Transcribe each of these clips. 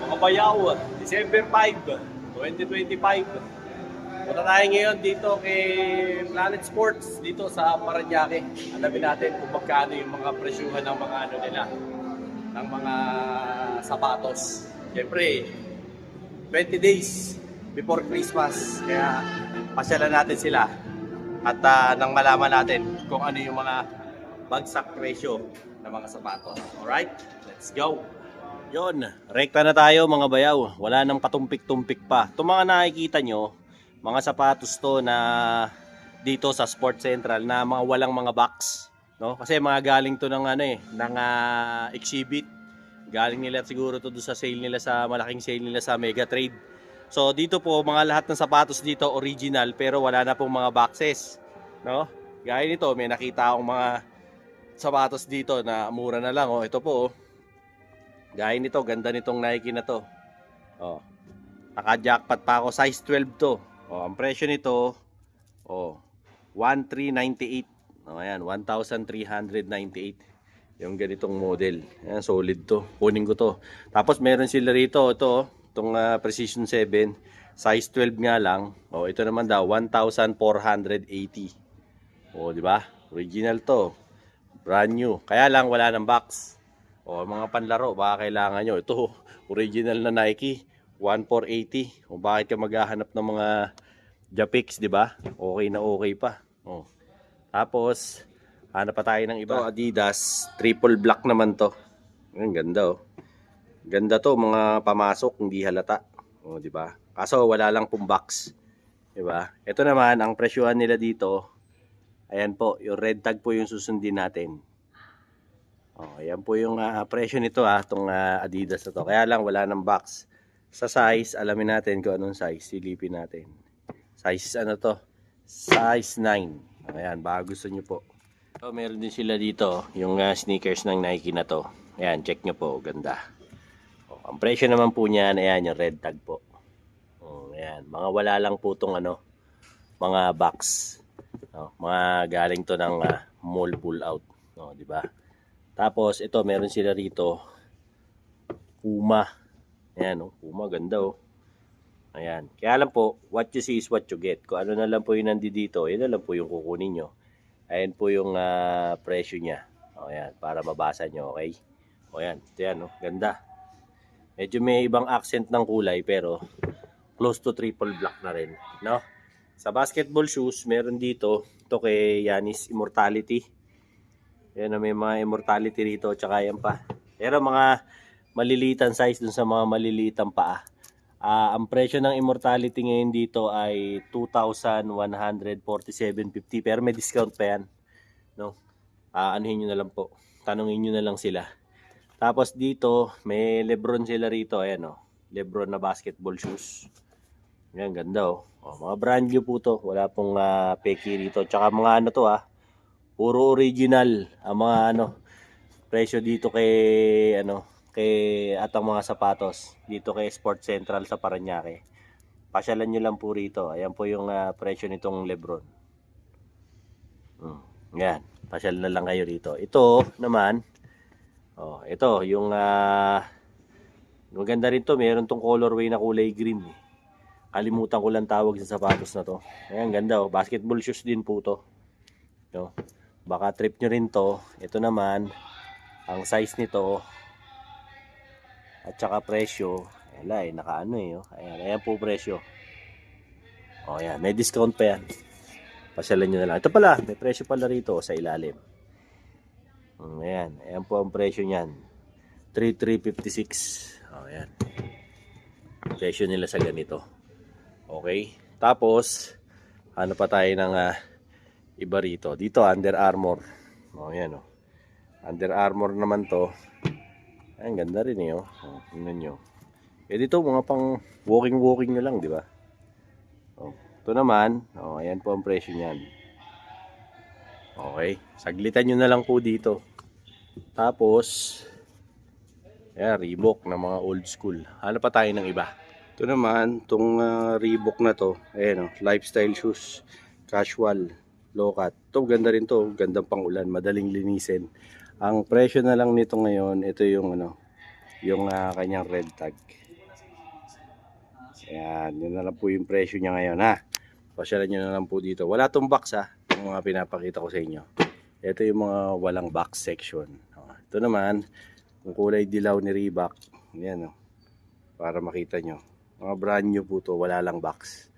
mga bayaw, December 5, 2025. Punta tayo ngayon dito kay Planet Sports dito sa Parañaque. Alamin natin kung magkano yung mga presyuhan ng mga ano nila, ng mga sapatos. Siyempre, 20 days before Christmas. Kaya pasyalan natin sila at nang malaman natin kung ano yung mga bagsak presyo ng mga sapatos. Alright, let's go! Yon, rekta na tayo mga bayaw. Wala nang patumpik-tumpik pa. Itong mga nakikita nyo, mga sapatos to na dito sa Sport Central na mga walang mga box, no? Kasi mga galing to ng ng exhibit. Galing nila siguro to doon sa sale nila, sa malaking sale nila sa Mega Trade. So dito po mga lahat ng sapatos dito original pero wala na pong mga boxes, no? Gaya nito, may nakita akong mga sapatos dito na mura na lang, oh. Ito po, oh. Gaya nito, ganda nitong Nike na to. Oh. Naka-jackpot pa ako, size 12 to. Oh, ang presyo nito, oh, 1,398. Oh, ayan, 1,398. Yung ganitong model. Ayan, solid to. Kunin ko to. Tapos meron sila rito, ito, itong Precision 7, size 12 nga lang. Oh, ito naman daw 1,480. Oh, di ba? Original to. Brand new. Kaya lang wala ng box. O mga panlaro, baka kailangan nyo. Ito, original na Nike, 1,480. O bakit ka maghahanap ng mga Japix, di ba? Okay na okay pa. O. Tapos, hanap pa tayo ng iba. Ito, Adidas, triple black naman to. Ang ganda, oh. Ganda to, mga pamasok, hindi halata. O, di ba? Kaso wala lang pong box. Di ba? Ito naman, ang presyuhan nila dito, ayan po, yung red tag po yung susundin natin. Oh, ayan po yung presyo nito, itong Adidas na to. Kaya lang wala ng box. Sa size, alamin natin kung anong size. Silipin natin. Size ano to? Size 9. Ayan, baka gusto nyo po. So, meron din sila dito, yung sneakers ng Nike na to. Ayan, check nyo po. Ganda. Oh, ang presyo naman po niyan, ayan, yung red tag po. Oh, ayan, mga wala lang po itong mga box. Oh, mga galing to ng mall pull out. Oh, di ba? Tapos, ito, meron sila rito, Puma. Ayan, oh, Puma, ganda, oh. Ayan. Kaya lang po, what you see is what you get. Kung ano na lang po yung nandito, yun na lang po yung kukunin nyo. Ayan po yung presyo niya. O, ayan, para mabasa nyo, okay? O, ayan. Ito yan, oh, ganda. Medyo may ibang accent ng kulay, pero close to triple black na rin, no? Sa basketball shoes, meron dito, ito kay Giannis Immortality. Yan, may mga Immortality rito, tsaka yan pa. Pero mga malilitan size dun sa mga malilitang paa. Ang presyo ng Immortality ngayon dito ay 2,147.50. Pero may discount pa yan. No? Anuhin nyo na lang po. Tanungin nyo na lang sila. Tapos dito, may Lebron sila rito. Ayan, oh. Lebron na basketball shoes. Yan, ganda, oh. Mga brand new po to. Wala pong peki rito. Tsaka mga ano to, puro original ang mga presyo dito kay atang mga sapatos dito kay Sport Central sa Parañaque. Pasyalan nyo lang po rito. Ayan po yung presyo nitong Lebron. Yan, pasyal na lang kayo rito. Ito naman, ito yung maganda rin to, meron tong colorway na kulay green. Kalimutan ko lang tawag sa sapatos na to. Ayan, ganda, oh. Basketball shoes din po to. No? Baka trip nyo rin to. Ito naman, ang size nito at saka presyo, ayan, nakaano eh. Oh. Ayan po presyo. O ayan, may discount pa yan. Pasyalan nyo na lang. Ito pala, may presyo pala rito sa ilalim. Ayan po ang presyo niyan. 3,356. O ayan. Presyo nila sa ganito. Okay. Tapos, ano pa tayo ng iba rito. Dito, Under Armour. O, yan, o. Under Armour naman to. Ayan, ganda rin eh, o. Tingnan nyo. Dito, mga pang walking nyo lang, di ba? O, ito naman, o, ayan po ang presyo niyan. Okay. Saglitan nyo na lang po dito. Tapos, ayan, Reebok na mga old school. Ano pa tayo ng iba? Ito naman, itong Reebok na to. Ayan, o, lifestyle shoes. Casual. Low-cut. Ito, ganda rin to. Gandang pang-ulan. Madaling linisin. Ang presyo na lang nito ngayon, ito yung yung kanyang red tag. Ayan, yun na lang po yung presyo niya ngayon ha. Pasyalan nyo na lang po dito. Wala tong box ha, yung mga pinapakita ko sa inyo. Ito yung mga walang box section. Ito naman, kung kulay dilaw ni Reebok. Yan para makita nyo. Mga brand new po to, wala lang box.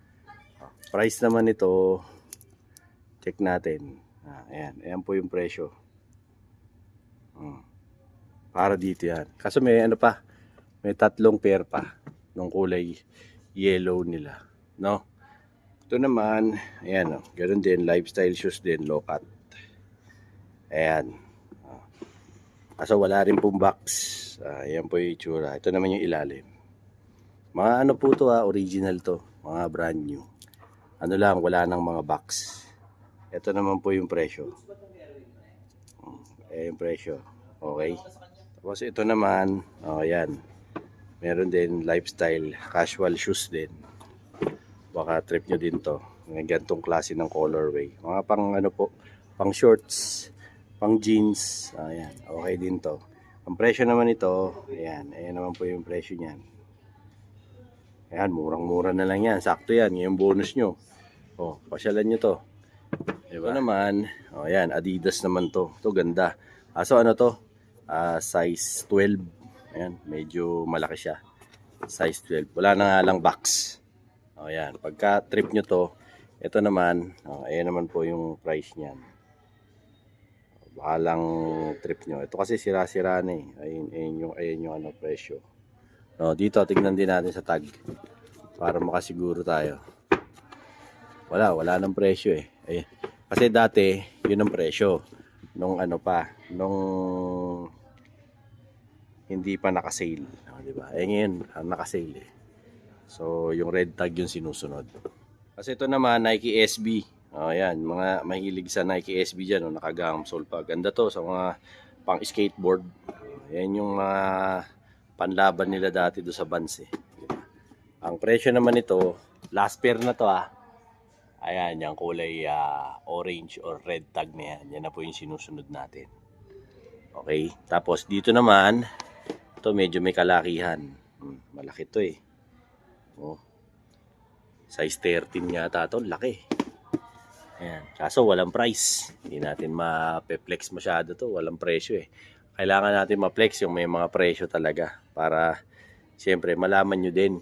Price naman ito, check natin. Ayan po yung presyo. Para dito yan. Kaso may ano pa, may 3 pair pa ng kulay yellow nila, no? Ito naman, ayan ganoon din, lifestyle shoes din, low cut. Ayan. Kaso wala rin pong box. Ayan po yung itsura. Ito naman yung ilalim. Mga ano po to original to, mga brand new. Ano lang, wala nang mga box. Ito naman po yung presyo. Yung presyo. Okay. Tapos ito naman, ayan. Meron din lifestyle, casual shoes din. Baka trip nyo din to. May gantong klase ng colorway. Mga pang ano po, pang shorts, pang jeans. Ayan, okay din to. Ang presyo naman ito, ayan naman po yung presyo niyan. Ayan, murang-mura na lang yan. Sakto yan, yung bonus nyo. Pasyalan nyo to. Diba? Ito naman, ayan, Adidas naman to. Ito ganda. So ano to? Size 12. Ayan, medyo malaki siya. Size 12. Wala na nga lang box. Ayan, pagka trip nyo to, ito naman, ayan naman po yung price niyan. Baka lang trip nyo. Ito kasi sira-sira na Ayun yung ano, presyo. Dito, tignan din natin sa tag. Para makasiguro tayo. Wala nang presyo eh. Kasi dati, yun ang presyo. Nung ano pa, nung hindi pa naka-sale, di ba? Ngayon, naka-sale eh. So, yung red tag yung sinusunod. Kasi ito naman, Nike SB. Ayan, mga mahilig sa Nike SB dyan, naka-gum sole pa. Ganda to sa mga pang-skateboard. Yan yung mga panlaban nila dati do sa Vans eh. Diba? Ang presyo naman ito, last pair na to Ayan, yung kulay orange or red tag na yan. Yan na po yung sinusunod natin. Okay, tapos dito naman, ito medyo may kalakihan. Malaki to eh. Size 13 yata ito, laki. Ayan. Kaso walang price. Hindi natin ma-flex masyado to, walang presyo eh. Kailangan natin ma-flex yung may mga presyo talaga para siyempre malaman nyo din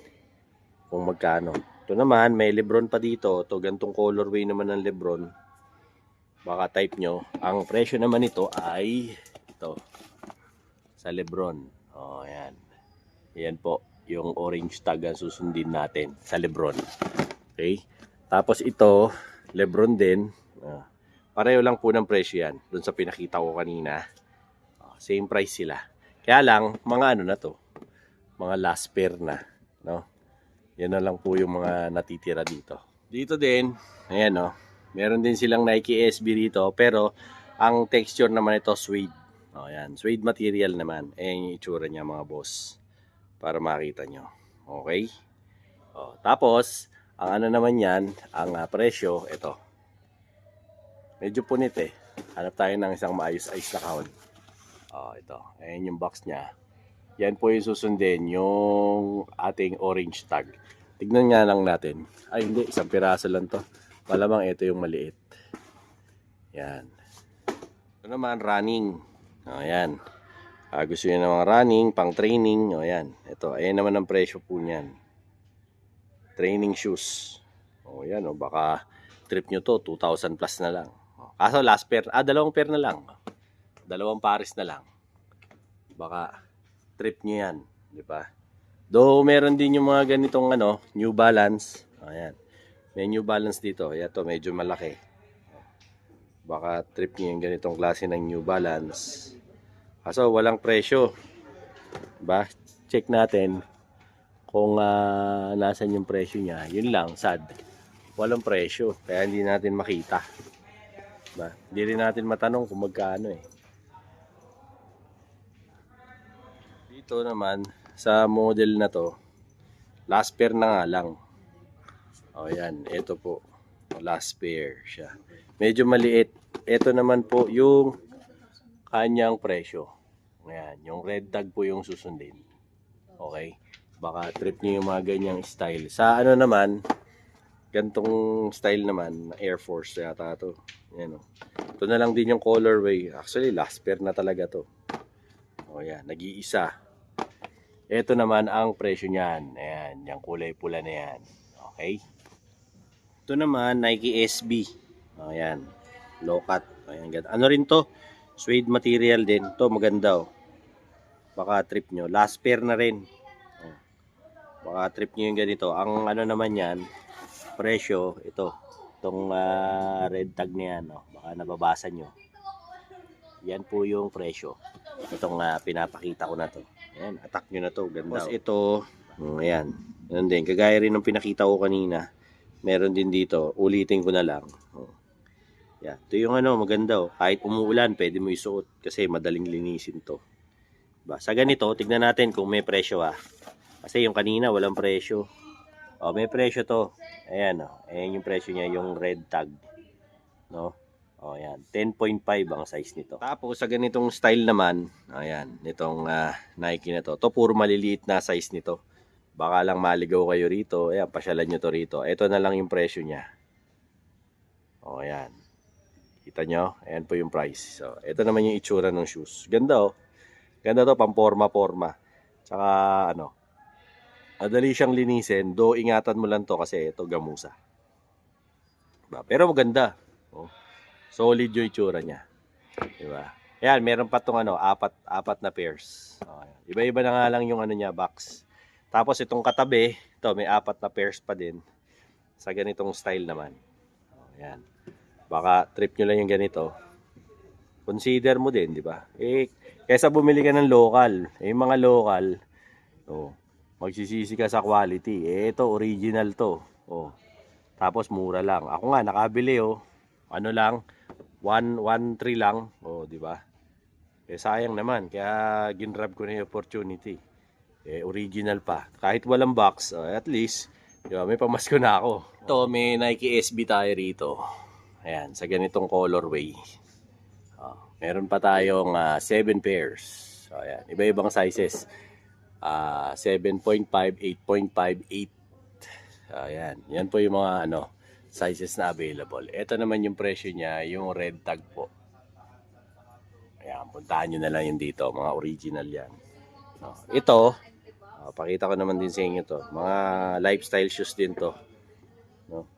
kung magkano. Ito naman, may Lebron pa dito. Ito, gantong colorway naman ng Lebron. Baka type nyo. Ang presyo naman ito ay ito. Sa Lebron. Ayan. Ayan po. Yung orange tag ang susundin natin sa Lebron. Okay. Tapos ito, Lebron din. Pareho lang po ng presyo yan. Doon sa pinakita ko kanina. Same price sila. Kaya lang, mga ano na to. Mga last pair na. No? Yan na lang po yung mga natitira dito. Dito din, ayan meron din silang Nike SB dito. Pero, ang texture naman ito, suede. Ayan, suede material naman. Ayan yung itsura niya mga boss. Para makita nyo. Okay? Tapos, ang ano naman yan, ang presyo, ito. Medyo punit eh. Hanap tayo ng isang maayos-ayos na kahon. Ito. Ayan yung box niya. Yan po yung susundin, yung ating orange tag. Tignan nga lang natin. Ay hindi, isang piraso lang to. Malamang ito yung maliit. Yan. Ito naman, running. Ayan. Gusto nyo ng mga running, pang training. Ayan. Ito, ayan naman ang presyo po niyan. Training shoes. Ayan, baka trip nyo to, 2,000 plus na lang. Kaso last pair, dalawang pair na lang. Dalawang pares na lang. Baka trip nyo yan, di ba? Though meron din yung mga ganitong New Balance. Ayan. May New Balance dito. Ito, medyo malaki. Baka trip nyo yung ganitong klase ng New Balance. Kaso walang presyo. Diba? Check natin kung nasan yung presyo niya. Yun lang, sad. Walang presyo. Kaya hindi natin makita. Diba? Hindi rin natin matanong kung magkano eh. Dito naman, sa model na to, last pair na nga lang. Yan. Ito po. Last pair siya. Medyo maliit. Ito naman po yung kanyang presyo. Ayan, yung red tag po yung susundin. Okay? Baka trip nyo yung mga ganyang style. Sa ano naman, gantong style naman, Air Force yata to. Yan o. Ito na lang din yung colorway. Actually, last pair na talaga to. O yan, nag-iisa. Ito naman ang presyo niyan. Ayan, yung kulay pula na yan. Okay? Ito naman, Nike SB. O yan, low cut. Ayan, ganda. Ano rin to? Suede material din. To maganda oh. Baka trip nyo. Last pair na rin. O, baka trip nyo yung ganito. Ang ano naman yan, presyo, ito. Itong red tag na yan. Oh. Baka nababasa nyo. Yan po yung presyo. Itong pinapakita ko na to. Ayan, attack nyo na to. Ganda. Tapos ito, ayan. Yan din. Kagaya rin ng pinakita ko kanina. Meron din dito. Ulitin ko na lang. Oh. Yan. Ito yung ano, maganda oh. Kahit umuulan, pwede mo isuot. Kasi madaling linisin to. Diba? Sa ganito, tignan natin kung may presyo Kasi yung kanina, walang presyo. Oh, may presyo to. Ayan oh. Ayan yung presyo niya, yung red tag. No? O, yan. 10.5 ang size nito. Tapos, sa ganitong style naman, ayan, nitong Nike na to. Ito, puro maliliit na size nito. Baka lang maligaw kayo rito. Ayan, pasyalan nyo to rito. Ito na lang yung presyo niya. O, ayan. Kita nyo? Ayan po yung price. So, ito naman yung itsura ng shoes. Ganda, oh. Ganda to, pang forma-forma. Tsaka, ano, madali siyang linisin. Do, ingatan mo lang to kasi ito, gamusa. Diba? Pero maganda. Oh. Solid yung itsura niya. Diba? Ayan, meron pa itong ano, apat na pairs. Iba-iba na nga lang yung ano niya, box. Tapos itong katabi, ito may 4 na pairs pa din. Sa ganitong style naman. Ayan. Baka trip nyo lang yung ganito. Consider mo din, di ba? Kaysa bumili ka ng local. Yung mga local, magsisisi ka sa quality. Ito, original to. Tapos mura lang. Ako nga, nakabili ano lang, 113 lang. Di ba? Sayang naman. Kaya ginrab ko na yung opportunity. Original pa. Kahit walang box, at least, di ba, may pamasko na ako. Ito, may Nike SB tayo rito. Ayan, sa ganitong colorway. Meron pa tayong 7 pairs. Ayan, iba-ibang sizes. 7.5, 8.5, 8. Ayan, yan po yung mga ano, sizes na available. Ito naman yung presyo niya, yung red tag po. Ayan, puntahan nyo na lang yung dito. Mga original yan. Ito, pakita ko naman din sa inyo to. Mga lifestyle shoes din to.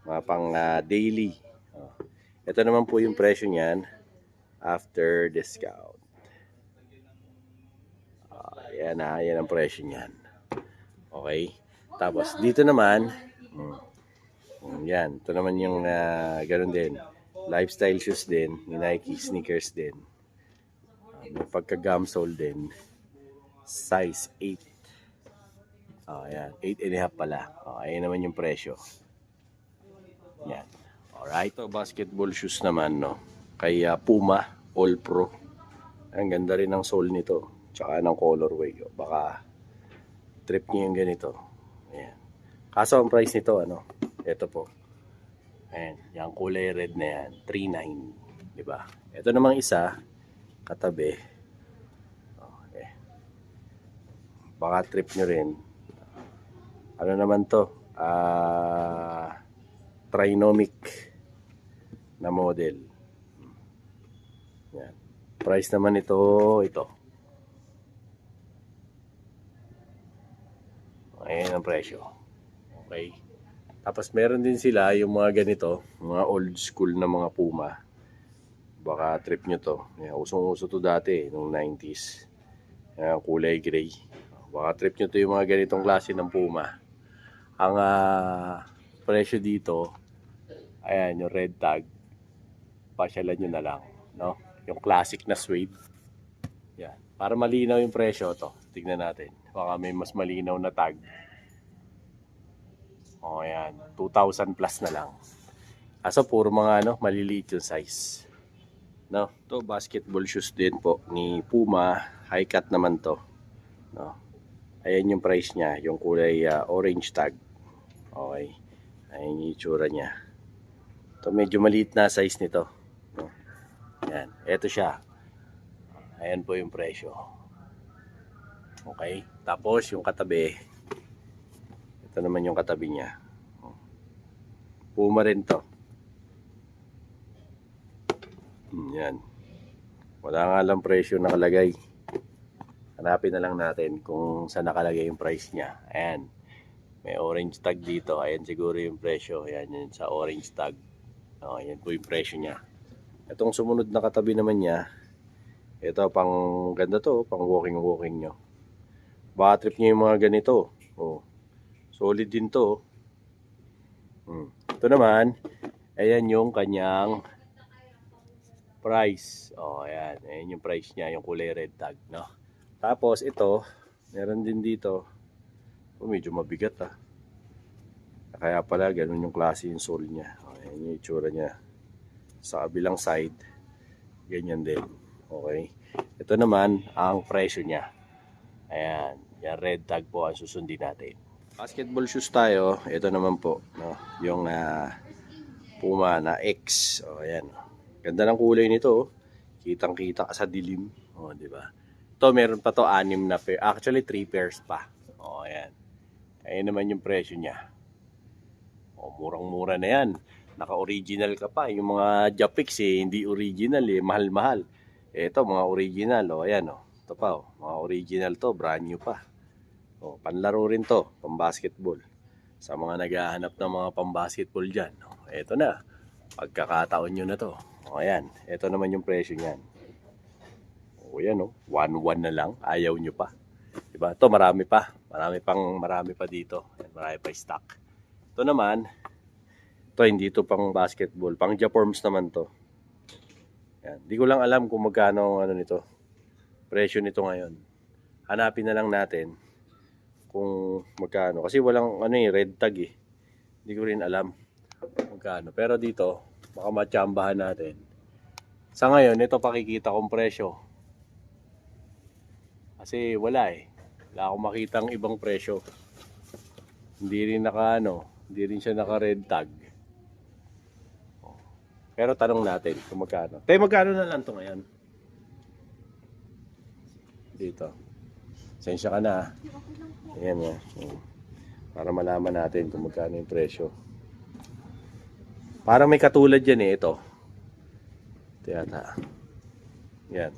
Mga pang daily. Ito naman po yung presyo niyan after discount. Ayan yan ang presyo niyan. Okay. Tapos dito naman, yan, ito naman yung ganun din. Lifestyle shoes din, ni Nike, sneakers din. May pagka-gumsole din. Size 8. Ayan, 8.5 pala. Ayan naman yung presyo. Yan. Alright. Ito, basketball shoes naman, no? Kay Puma, All Pro. Ang ganda rin ng sole nito. Tsaka ng colorway. Baka trip niyo yung ganito. Ayan. Kaso ang price nito, ano? Ito po. Ayan. Yung kulay red na yan. 3.9. Diba? Ito namang isa. Katabi. Okay. Baka trip nyo rin. Ano naman to? Trinomic na model. Yan. Price naman ito. Ayan ang presyo. Okay. Tapos meron din sila yung mga ganito, mga old school na mga Puma. Baka trip nyo to. Yan, usong-uso to dati, nung 90s. Yan, kulay gray. Baka trip nyo to yung mga ganitong klase ng Puma. Ang presyo dito, ayan, yung red tag, pasyalan nyo na lang, no? Yung classic na suede. Yan. Para malinaw yung presyo to. Tignan natin. Baka may mas malinaw na tag. O, ayan. 2,000 plus na lang. Kaso puro mga ano, maliliit yung size. No? To basketball shoes din po ni Puma. High cut naman to. No? Ayan yung price niya. Yung kulay orange tag. Okay. Ayan yung itsura niya. To medyo maliit na size nito. No? Ayan. Ito siya. Ayan po yung presyo. Okay. Tapos yung katabi, ito naman yung katabi niya. Puma rin to. Yan. Wala nga lang presyo nakalagay. Hanapin na lang natin kung saan nakalagay yung price niya. Ayan. May orange tag dito. Ayan siguro yung presyo. Ayan yun sa orange tag. Ayan po yung presyo niya. Itong sumunod na katabi naman niya, ito pang ganda to, pang walking nyo. Baka trip nyo yung mga ganito. Solid din to. Ito naman, ayan yung kanyang price. Ayan. Ayan yung price niya, yung kulay red tag, no? Tapos ito, meron din dito. Medyo mabigat Kaya pala, ganun yung klase yung sole niya. Ayan yung itsura niya. Sa kabilang side, ganyan din. Okay. Ito naman, ang presyo niya. Ayan. Yung red tag po ang susundin natin. Basketball shoes tayo. Ito naman po, no? Yung Puma na X. Ayan. Ganda ng kulay nito. Kitang-kita sa dilim. Di ba? Ito, meron pa to 6 na pair. Actually, 3 pairs pa. Ayan. Ayan naman yung presyo niya. Murang-mura na yan. Naka-original ka pa. Yung mga Japix hindi original mahal-mahal. Ito, mga original. Ayan Ito pa mga original to. Brand new pa. Panlaro rin to. Pambasketball. Sa mga naghahanap ng mga pambasketball dyan. Ito na. Pagkakataon nyo na to. Ayan. Ito naman yung presyo niyan. Ayan 1-1 na lang. Ayaw nyo pa. Diba? Ito marami pa. Marami pa dito. Marami pa stock. Ito naman, ito hindi to pang basketball. Pang Japorms naman to. Yan. Di ko lang alam kung magkano nito. Presyo nito ngayon. Hanapin na lang natin kung magkano. Kasi walang red tag Hindi ko rin alam magkano. Pero dito, baka matsambahan natin. Sa ngayon, ito pakikita kong presyo. Kasi wala Wala akong makitang ibang presyo. Hindi rin hindi rin siya naka red tag. Pero tanong natin kung magkano. Magkano na lang to ngayon? Dito. Sensya ka na. Ayan Para malaman natin kung magkano yung presyo. Parang may katulad yan ito. Ito yata. Yan.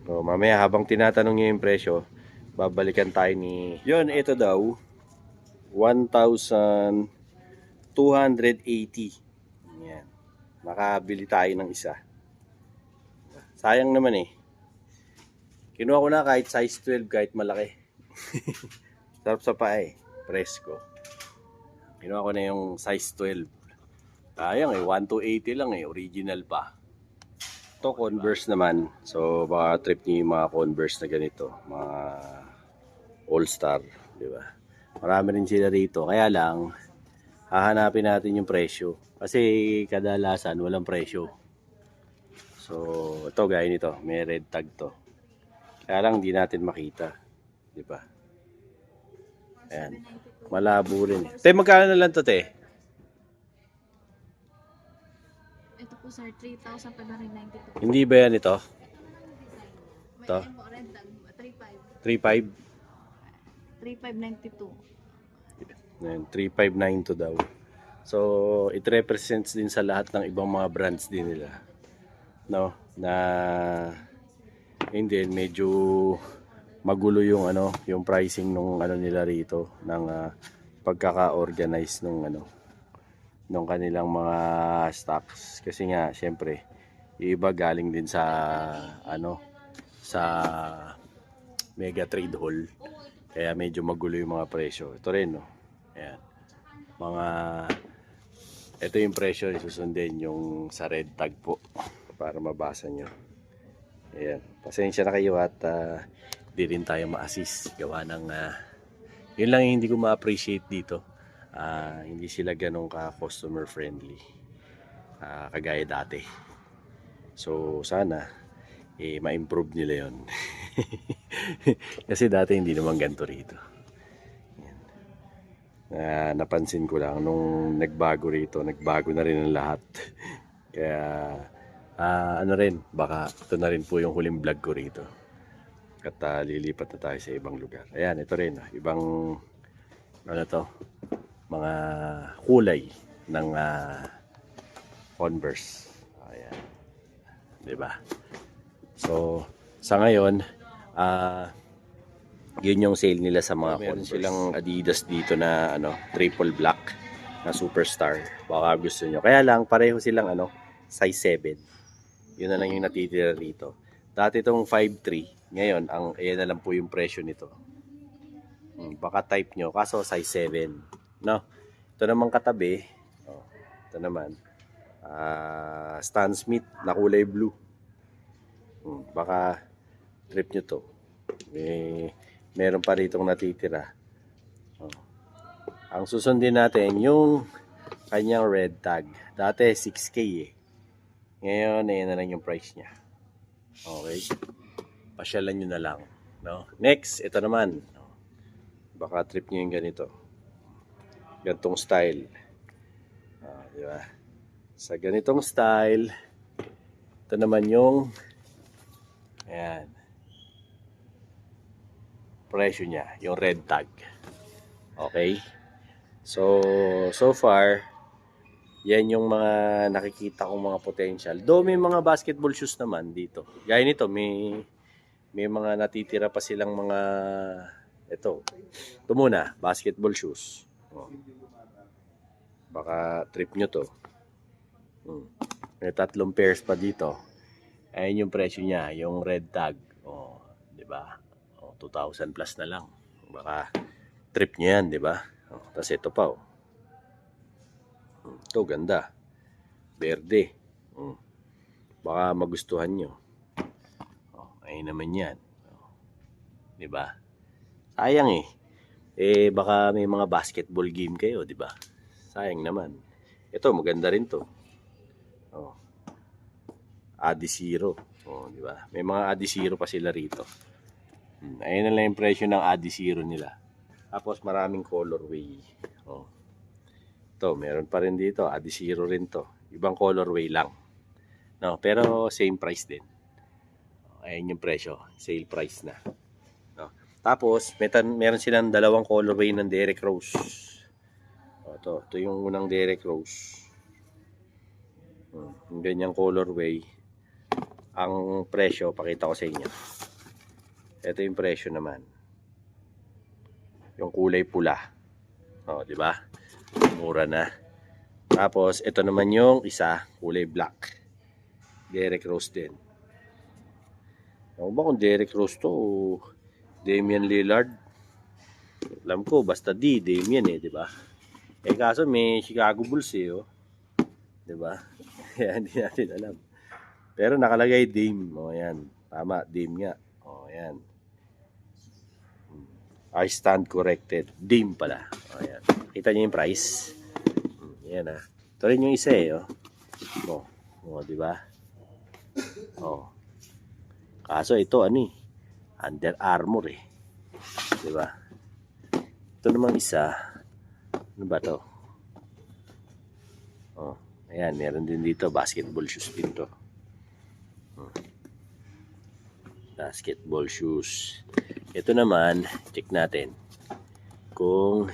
Mamaya habang tinatanong niyo yung presyo, babalikan tayo ni... Yun, ito daw. 1,280. Yan. Makabili tayo ng isa. Sayang naman Kinuha ko na kahit size 12, kahit malaki. Sarap sa paa Presko. Kinuha ko na yung size 12. Sayang 1,280 lang original pa. Ito Converse naman. So baka trip niyo yung mga Converse na ganito. Mga All-Star. Diba? Marami rin sila rito. Kaya lang, hahanapin natin yung presyo. Kasi kadalasan walang presyo. So ito gaya nito. May red tag to. Kaya lang hindi natin makita. Diba? Ayan. Malabo rin magkano na lang to Ito po sir, 3,592. Hindi ba yan ito? Ito? Red tag, 3.5? 3,592. Ayan, 3,592 daw. So, it represents din sa lahat ng ibang mga brands din nila. No? Na hindi medyo magulo yung yung pricing nung nila rito ng pagkaka-organize nung nung kanilang mga stocks kasi nga syempre iba galing din sa sa mega trade hall kaya medyo magulo yung mga presyo. Ito rin ayan. Ito yung presyo na susundin yung sa red tag po para mabasa nyo. Ayan. Pasensya na kayo at di rin tayo ma-assist gawa ng yun lang yung hindi ko ma-appreciate dito. Hindi sila ganun ka customer friendly kagaya dati. So sana ma-improve nila yon. Kasi dati hindi naman ganito rito. Napansin ko lang nung nagbago rito, nagbago na rin ang lahat. Kaya baka ito na rin po yung huling vlog ko rito. At lilipat na tayo sa ibang lugar. Ayan, ito rin. Ibang, ano to, mga kulay ng Converse. Ayan. Diba? So, sa ngayon, yun yung sale nila sa mga Meron Converse. Silang Adidas dito na triple black na Superstar. Baka gusto nyo. Kaya lang, pareho silang size 7. Yun na lang yung natitira rito. Dati itong 5'3". Ngayon, ayan na lang po yung presyo nito. Baka type nyo. Kaso size 7. No? Ito naman katabi. Oh, ito naman. Stan Smith na kulay blue. Baka trip nyo to. Meron pa rito natitira. Oh. Ang susundin natin yung kanyang red tag. Dati 6K eh. Ngayon, ayan na lang yung price niya. Okay. Pasyalan nyo na lang. No? Next, ito naman. Baka trip nyo yung ganito. Gantong style. Di ba? Sa ganitong style, ito naman yung ayan. Presyo niya. Yung red tag. Okay. So far, yan yung mga nakikita kong mga potential. Though may mga basketball shoes naman dito. Gaya nito, may mga natitira pa silang mga ito muna, basketball shoes. Oh. Baka trip nyo to. May 3 pairs pa dito. Ayun yung presyo niya, yung red tag. Oh, 'di ba? Oh, 2,000 plus na lang. Baka trip nyo yan, 'di ba? Oh, tapos ito pa oh. Ito, ganda. Berde. Baka magustuhan nyo. Ayun naman yan. Diba? Sayang eh. Baka may mga basketball game kayo, diba? Sayang naman. Ito, maganda rin to. Adizero. Diba? May mga Adizero pa sila rito. Ayun na lang yung presyo ng Adizero nila. Tapos maraming colorway. Ito, meron pa rin dito. Adizero rin to. Ibang colorway lang. No, pero same price din. Ayan yung presyo. Sale price na. No. Tapos, meron silang 2 colorway ng Derrick Rose. Ito yung unang Derrick Rose. Yung ganyang colorway. Ang presyo, pakita ko sa inyo. Ito yung presyo naman. Yung kulay pula. Di ba? Mura na. Tapos, ito naman yung isa, kulay black. Derrick Rose din. Ako ba kung Derrick Rose to o Damian Lillard? Alam ko, basta Damian di ba? Kaso may Chicago Bulls di ba? Kaya hindi natin alam. Pero nakalagay Dame. Ayan. Tama, Dame nga. Ayan. I stand corrected. Dame pala. Ayan. Kita niyo yung price? Ayan Ito rin yung isa di ba? Kaso ito Under Armour di ba? Ito namang isa. Ano ba to? Ayan, meron din dito basketball shoes din to. Basketball shoes. Ito naman, check natin kung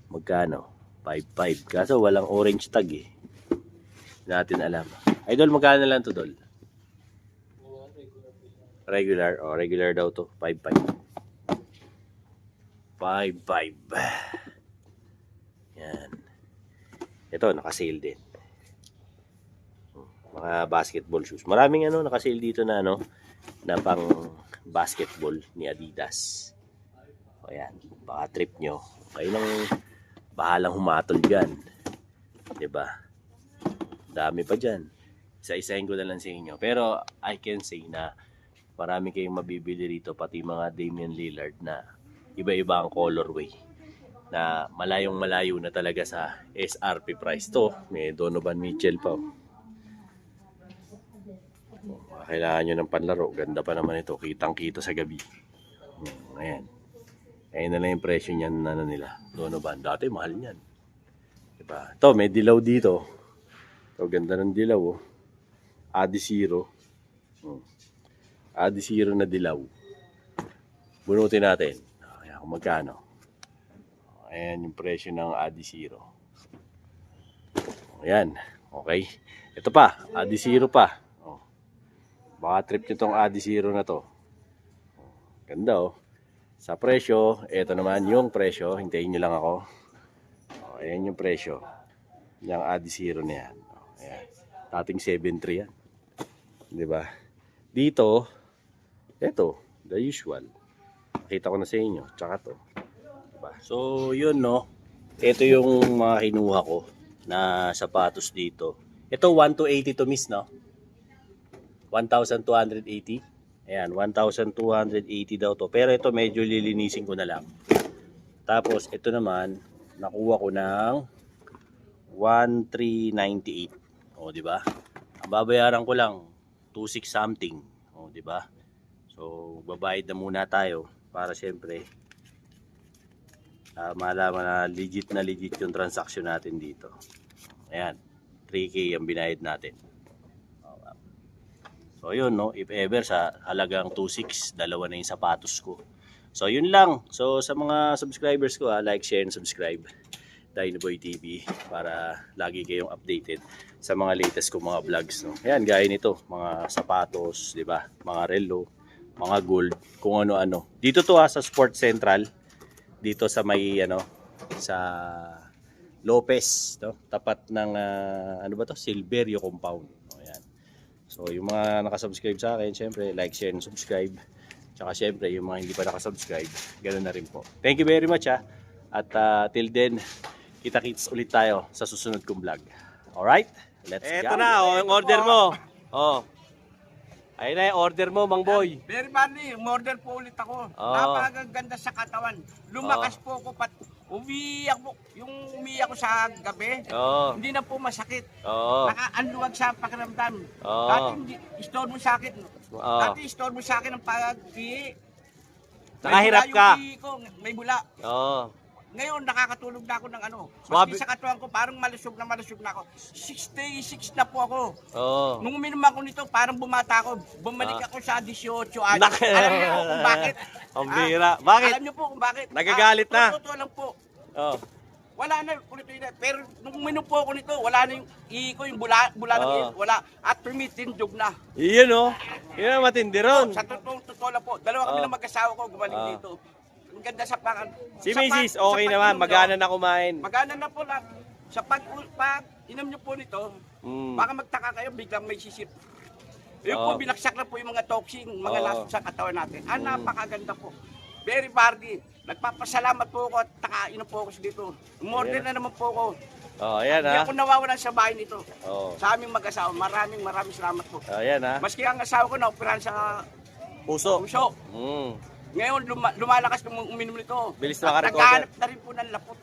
magkano. 5.5. Kaso walang orange tag Hindi natin alam. Idol, magkano na lang to, Dol? Regular. Regular daw to. 5.5. 5.5. Yan. Ito, naka-sale din. Mga basketball shoes. Maraming naka-sale dito na na pang basketball ni Adidas. Ayan. Baka trip nyo. Kayo lang bahalang humatol dyan. Diba? Dami pa dyan. Isa-isahin ko na lang sa inyo. Pero I can say na marami kayong mabibili rito, pati mga Damian Lillard na iba-iba ang colorway. Na malayong malayo na talaga sa SRP price to. May Donovan Mitchell pa. Kailangan nyo ng panlaro. Ganda pa naman ito. Kitang-kita sa gabi. Ayan. Ayun na lang yung presyo niyan nila. Donovan. Dati mahal niyan. Diba? Ito, may dilaw dito. Ito, ganda ng dilaw. Adizero. Adizero na dilaw. Bunutin natin. Ayan, kung magkano. Ayan yung presyo ng Adizero. Ayan. Okay. Ito pa. Adizero pa. Oh. Baka trip nyo itong Adizero na to. Ganda oh. Sa presyo, ito naman yung presyo. Hintayin nyo lang ako. Oh, ayan yung presyo. Yung Adizero na yan. Oh, ayan. Dating 7.3 yan. Diba? Dito, ito, the usual. Nakita ko na sa inyo. Tsaka to. Diba? So, yun no. Ito yung mga kinuha ko na sapatos dito. Ito, 1,280 to miss, no? 1,280. Ayan, 1,280 daw to. Pero ito, medyo lilinisin ko na lang. Tapos, ito naman, nakuha ko ng 1,398. O, diba? Ang babayaran ko lang, 2,600 something. O, diba? So, babayad na muna tayo para siyempre malaman na legit yung transaction natin dito. Ayan, 3K ang binayad natin. So, yun, no? If ever, sa halagang 2,600, dalawa na yung sapatos ko. So, yun lang. So, sa mga subscribers ko, like, share, and subscribe. Dinoboy TV para lagi kayong updated sa mga latest ko mga vlogs, no? Ayan, gaya nito, mga sapatos, di ba? Mga relo, mga gold, kung ano-ano. Dito to sa Sports Central, dito sa may sa Lopez, no? Tapat ng ano ba to? Silverio compound. O, ayan. So, yung mga nakasubscribe sa akin, syempre, like, share, and subscribe. Tsaka syempre, yung mga hindi pa nakasubscribe, ganoon na rin po. Thank you very much ha. At till then, kita-kits ulit tayo sa susunod kong vlog. Alright? Let's go. Eto na, oh, yung order mo. Oh. Ayun na yung order mo, Mang Boy. Very funny, umorder po ulit ako. Oo. Napakaganda sa katawan. Lumakas po ako, umiiyak po. Yung umiiyak ko sa gabi, Oo. hindi na po masakit. Oo. Nakaanluwag sa pakiramdam. Oo. Dati store mo sa akin. Oo. Dati store mo sa akin ang pag-ihi. Nakahirap May bula ka. yung ihi ko, may bula. Oo. Ngayon, nakakatulog na ako ng Swabe. Maski sa katawan ko, parang malusog na ako. 66 na po ako. Oo. Nung uminom ako nito, parang bumata ako. Bumalik ako sa 18 anos. Nak- Alam niyo kung bakit? Ang bira. Bakit? Alam niyo po kung bakit? Nagagalit na? Totoo lang po. Oo. Wala na ulit na. Pero nung uminom po ako nito, wala na yung ihi ko, yung bula ng ihi. Wala. At tumitindog na. Iyon oh. Yun ang matindi ron. Sa totoo lang po. Dalawa kami Oo. ng mag-asawa ko gumaling Oo. dito. Ang ganda sa pakan. Si Sa Mrs. pag- okay sa naman. pag-inom Magana nyo, na kumain. Magana na po lahat. Sa pag-inom nyo po nito, baka magtaka kayo, biglang may sisip. Yun Oo. po, binaksak na po yung mga toxin, mga Oo. lason sa katawan natin. Napakaganda po. Very bardy. Nagpapasalamat po ako at nakainom po ako dito. Umorder na naman po ako. Oh, ayan Hindi ha. ako nawawalan sa bahay nito. Oh. Sa aming mag-asawa, maraming salamat po. Ayan ha. Maski ang asawa ko na-operahan sa Puso. puso. Ngayon, lumalakas nung uminom nito. Bilis At makarecover. naghahanap na rin po ng lapot.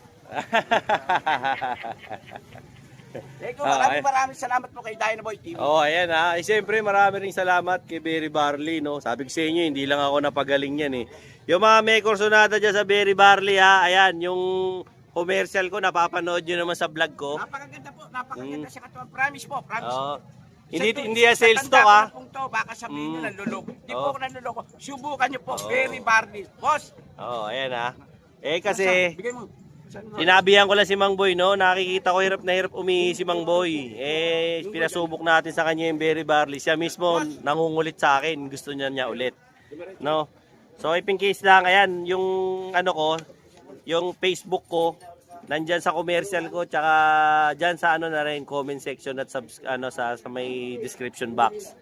Eko, maraming salamat po kay Dinoboy TV. Oh, ayan ha. Siyempre, marami rin salamat kay Berry Barley, no. Sabi ko sa inyo, hindi lang ako napagaling yan eh. Yung mga may kursonada dyan sa Berry Barley ha, ayan, yung commercial ko, napapanood nyo naman sa vlog ko. Napakaganda po, napakaganda sa katawan. Promise po, promise. Oh. Hindi yan sales to ha. Baka sabihin nyo nanluloko. Hindi po Oh. ako nanluloko. Subukan nyo po, Oh. Berry Barley. Boss! Oh, ayan ha. Kasi, Bigay mo. Saan mo? sinabihan ko lang si Mang Boy, no? Nakikita ko hirap na hirap umihi si Mang Boy. Pinasubok natin sa kanya yung Berry Barley. Siya mismo nangungulit sa akin. Gusto niya ulit. No? So, if in case lang, ayan, yung ano ko, yung Facebook ko, nandyan sa commercial ko, tsaka dyan sa ano na rin, comment section at sa may description box.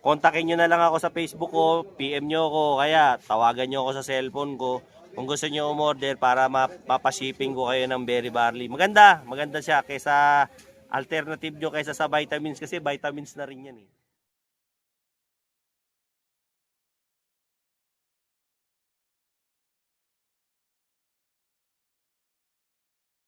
Kontakin nyo na lang ako sa Facebook ko, PM nyo ako, kaya tawagan nyo ako sa cellphone ko. Kung gusto nyo umorder para mapapashipping ko kayo ng Berry Barley. Maganda siya kaysa alternative nyo kaysa sa vitamins kasi vitamins na rin yan eh.